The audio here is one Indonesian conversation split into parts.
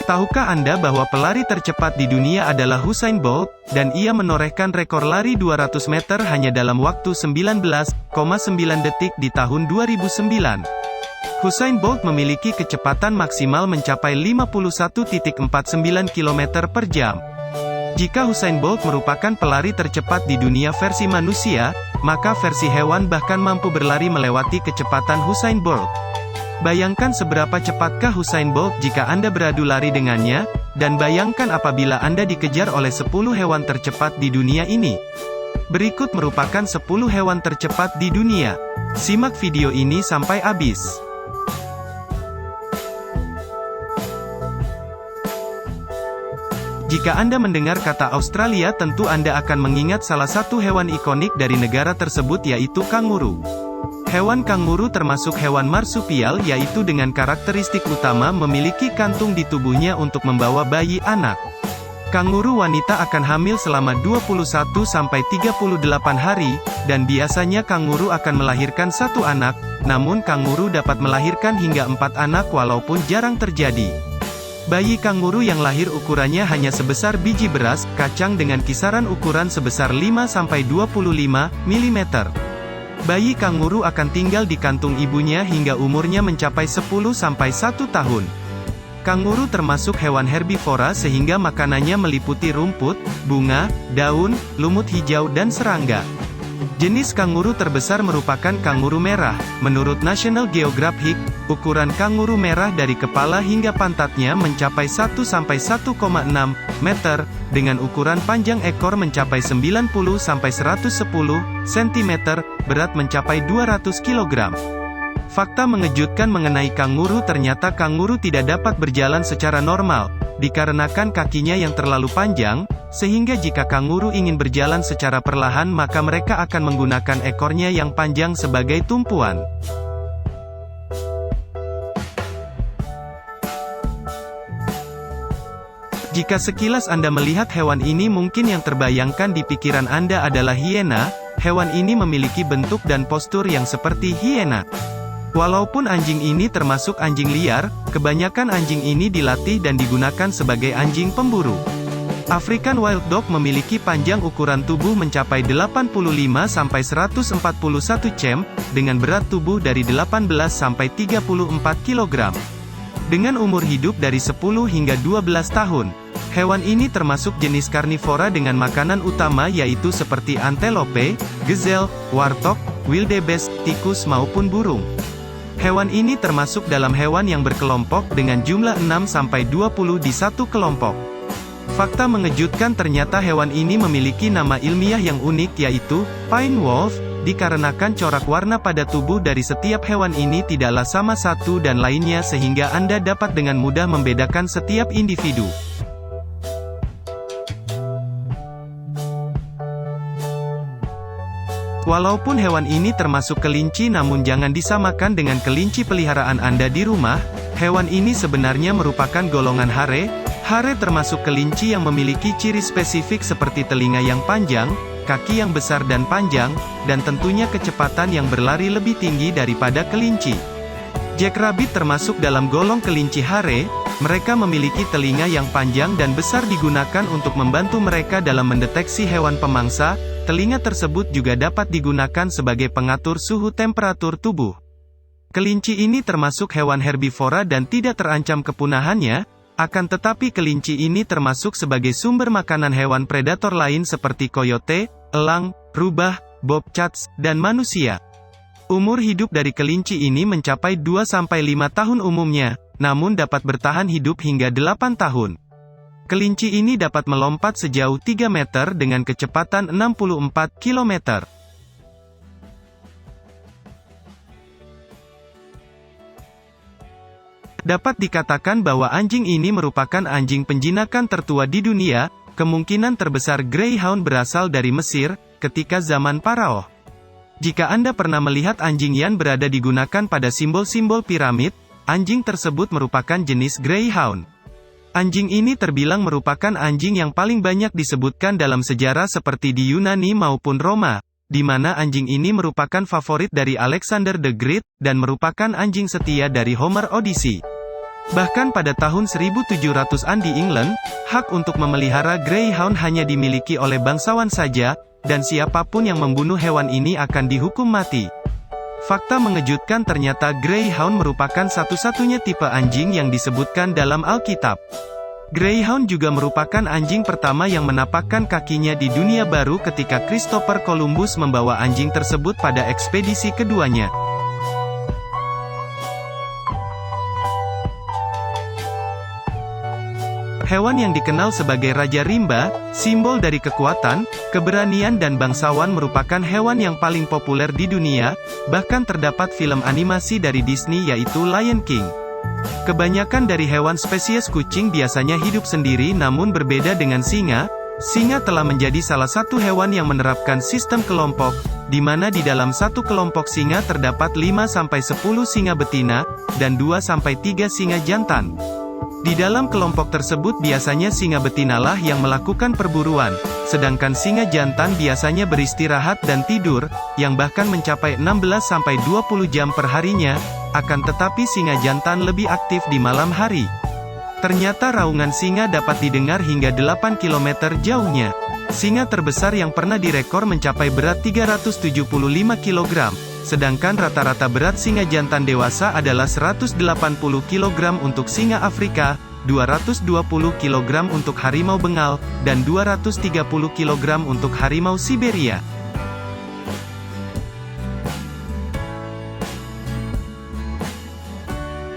Tahukah Anda bahwa pelari tercepat di dunia adalah Usain Bolt, dan ia menorehkan rekor lari 200 meter hanya dalam waktu 19,9 detik di tahun 2009. Usain Bolt memiliki kecepatan maksimal mencapai 51,49 km per jam. Jika Usain Bolt merupakan pelari tercepat di dunia versi manusia, maka versi hewan bahkan mampu berlari melewati kecepatan Usain Bolt. Bayangkan seberapa cepatkah Usain Bolt jika Anda beradu lari dengannya, dan bayangkan apabila Anda dikejar oleh 10 hewan tercepat di dunia ini. Berikut merupakan 10 hewan tercepat di dunia. Simak video ini sampai habis. Jika Anda mendengar kata Australia, tentu Anda akan mengingat salah satu hewan ikonik dari negara tersebut, yaitu kanguru. Hewan kanguru termasuk hewan marsupial, yaitu dengan karakteristik utama memiliki kantung di tubuhnya untuk membawa bayi anak. Kanguru wanita akan hamil selama 21-38 hari, dan biasanya kanguru akan melahirkan satu anak, namun kanguru dapat melahirkan hingga 4 anak walaupun jarang terjadi. Bayi kanguru yang lahir ukurannya hanya sebesar biji beras, kacang dengan kisaran ukuran sebesar 5-25 mm. Bayi kanguru akan tinggal di kantung ibunya hingga umurnya mencapai 10-1 tahun. Kanguru termasuk hewan herbivora sehingga makanannya meliputi rumput, bunga, daun, lumut hijau dan serangga. Jenis kanguru terbesar merupakan kanguru merah. Menurut National Geographic, ukuran kanguru merah dari kepala hingga pantatnya mencapai 1-1,6 meter, dengan ukuran panjang ekor mencapai 90-110 cm, berat mencapai 200 kg. Fakta mengejutkan mengenai kanguru: ternyata kanguru tidak dapat berjalan secara normal, dikarenakan kakinya yang terlalu panjang, sehingga jika kanguru ingin berjalan secara perlahan maka mereka akan menggunakan ekornya yang panjang sebagai tumpuan. Jika sekilas Anda melihat hewan ini, mungkin yang terbayangkan di pikiran Anda adalah hiena. Hewan ini memiliki bentuk dan postur yang seperti hiena. Walaupun anjing ini termasuk anjing liar, kebanyakan anjing ini dilatih dan digunakan sebagai anjing pemburu. African Wild Dog memiliki panjang ukuran tubuh mencapai 85-141 cm, dengan berat tubuh dari 18-34 kg. Dengan umur hidup dari 10 hingga 12 tahun. Hewan ini termasuk jenis karnivora dengan makanan utama yaitu seperti antelope, gazelle, warthog, wildebeest, tikus maupun burung. Hewan ini termasuk dalam hewan yang berkelompok dengan jumlah 6-20 di satu kelompok. Fakta mengejutkan: ternyata hewan ini memiliki nama ilmiah yang unik, yaitu pine wolf, dikarenakan corak warna pada tubuh dari setiap hewan ini tidaklah sama satu dan lainnya sehingga Anda dapat dengan mudah membedakan setiap individu. Walaupun hewan ini termasuk kelinci, namun jangan disamakan dengan kelinci peliharaan Anda di rumah. Hewan ini sebenarnya merupakan golongan hare. Hare termasuk kelinci yang memiliki ciri spesifik seperti telinga yang panjang, kaki yang besar dan panjang, dan tentunya kecepatan yang berlari lebih tinggi daripada kelinci. Jackrabbit termasuk dalam golong kelinci hare. Mereka memiliki telinga yang panjang dan besar, digunakan untuk membantu mereka dalam mendeteksi hewan pemangsa. Telinga tersebut juga dapat digunakan sebagai pengatur suhu temperatur tubuh. Kelinci ini termasuk hewan herbivora dan tidak terancam kepunahannya, akan tetapi kelinci ini termasuk sebagai sumber makanan hewan predator lain seperti coyote, elang, rubah, bobcats, dan manusia. Umur hidup dari kelinci ini mencapai 2-5 tahun umumnya, namun dapat bertahan hidup hingga 8 tahun. Kelinci ini dapat melompat sejauh 3 meter dengan kecepatan 64 km. Dapat dikatakan bahwa anjing ini merupakan anjing penjinakan tertua di dunia. Kemungkinan terbesar Greyhound berasal dari Mesir, ketika zaman Pharaoh. Jika Anda pernah melihat anjing yang berada digunakan pada simbol-simbol piramid, anjing tersebut merupakan jenis Greyhound. Anjing ini terbilang merupakan anjing yang paling banyak disebutkan dalam sejarah seperti di Yunani maupun Roma, di mana anjing ini merupakan favorit dari Alexander the Great, dan merupakan anjing setia dari Homer Odyssey. Bahkan pada tahun 1700-an di England, hak untuk memelihara greyhound hanya dimiliki oleh bangsawan saja, dan siapapun yang membunuh hewan ini akan dihukum mati. Fakta mengejutkan, ternyata greyhound merupakan satu-satunya tipe anjing yang disebutkan dalam Alkitab. Greyhound juga merupakan anjing pertama yang menapakkan kakinya di dunia baru ketika Christopher Columbus membawa anjing tersebut pada ekspedisi keduanya. Hewan yang dikenal sebagai Raja Rimba, simbol dari kekuatan, keberanian dan bangsawan, merupakan hewan yang paling populer di dunia, bahkan terdapat film animasi dari Disney yaitu Lion King. Kebanyakan dari hewan spesies kucing biasanya hidup sendiri, namun berbeda dengan singa. Singa telah menjadi salah satu hewan yang menerapkan sistem kelompok, di mana di dalam satu kelompok singa terdapat 5-10 singa betina, dan 2-3 singa jantan. Di dalam kelompok tersebut biasanya singa betinalah yang melakukan perburuan, sedangkan singa jantan biasanya beristirahat dan tidur, yang bahkan mencapai 16-20 jam per harinya, akan tetapi singa jantan lebih aktif di malam hari. Ternyata raungan singa dapat didengar hingga 8 km jauhnya. Singa terbesar yang pernah direkor mencapai berat 375 kg, sedangkan rata-rata berat singa jantan dewasa adalah 180 kg untuk singa Afrika, 220 kg untuk harimau Bengal, dan 230 kg untuk harimau Siberia.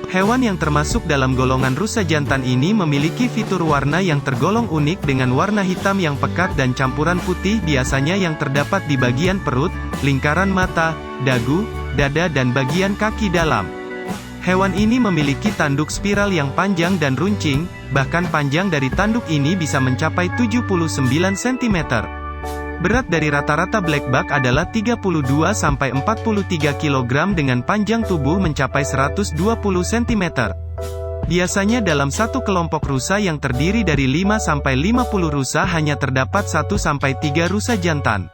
Hewan yang termasuk dalam golongan rusa jantan ini memiliki fitur warna yang tergolong unik dengan warna hitam yang pekat dan campuran putih biasanya yang terdapat di bagian perut, lingkaran mata, dagu, dada dan bagian kaki dalam. Hewan ini memiliki tanduk spiral yang panjang dan runcing, bahkan panjang dari tanduk ini bisa mencapai 79 cm. Berat dari rata-rata blackbuck adalah 32-43 kg dengan panjang tubuh mencapai 120 cm. Biasanya dalam satu kelompok rusa yang terdiri dari 5-50 rusa hanya terdapat 1-3 rusa jantan.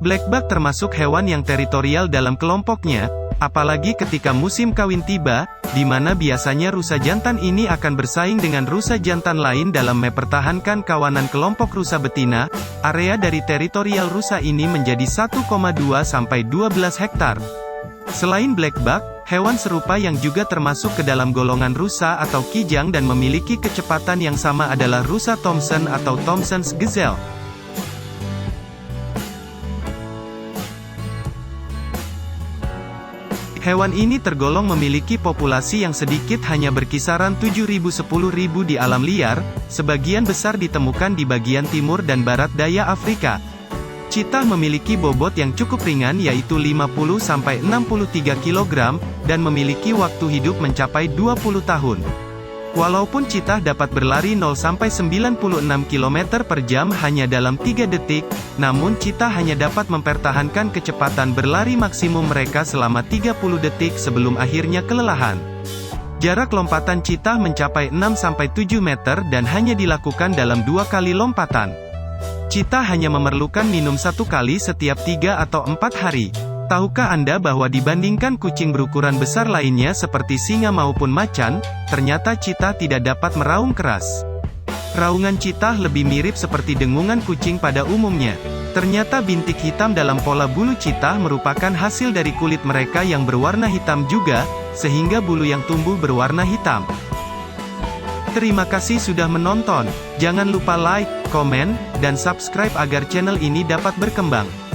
Blackbuck termasuk hewan yang teritorial dalam kelompoknya, apalagi ketika musim kawin tiba, di mana biasanya rusa jantan ini akan bersaing dengan rusa jantan lain dalam mempertahankan kawanan kelompok rusa betina. Area dari teritorial rusa ini menjadi 1,2-12 hektar. Selain blackbuck, hewan serupa yang juga termasuk ke dalam golongan rusa atau kijang dan memiliki kecepatan yang sama adalah rusa Thompson atau Thompson's Gazelle. Hewan ini tergolong memiliki populasi yang sedikit, hanya berkisaran 7.000-10.000 di alam liar, sebagian besar ditemukan di bagian timur dan barat daya Afrika. Cheetah memiliki bobot yang cukup ringan yaitu 50-63 kg, dan memiliki waktu hidup mencapai 20 tahun. Walaupun cheetah dapat berlari 0-96 km per jam hanya dalam 3 detik, namun cheetah hanya dapat mempertahankan kecepatan berlari maksimum mereka selama 30 detik sebelum akhirnya kelelahan. Jarak lompatan cheetah mencapai 6-7 meter dan hanya dilakukan dalam 2 kali lompatan. Cheetah hanya memerlukan minum 1 kali setiap 3 atau 4 hari. Tahukah Anda bahwa dibandingkan kucing berukuran besar lainnya seperti singa maupun macan, ternyata cheetah tidak dapat meraung keras. Raungan cheetah lebih mirip seperti dengungan kucing pada umumnya. Ternyata bintik hitam dalam pola bulu cheetah merupakan hasil dari kulit mereka yang berwarna hitam juga, sehingga bulu yang tumbuh berwarna hitam. Terima kasih sudah menonton. Jangan lupa like, komen, dan subscribe agar channel ini dapat berkembang.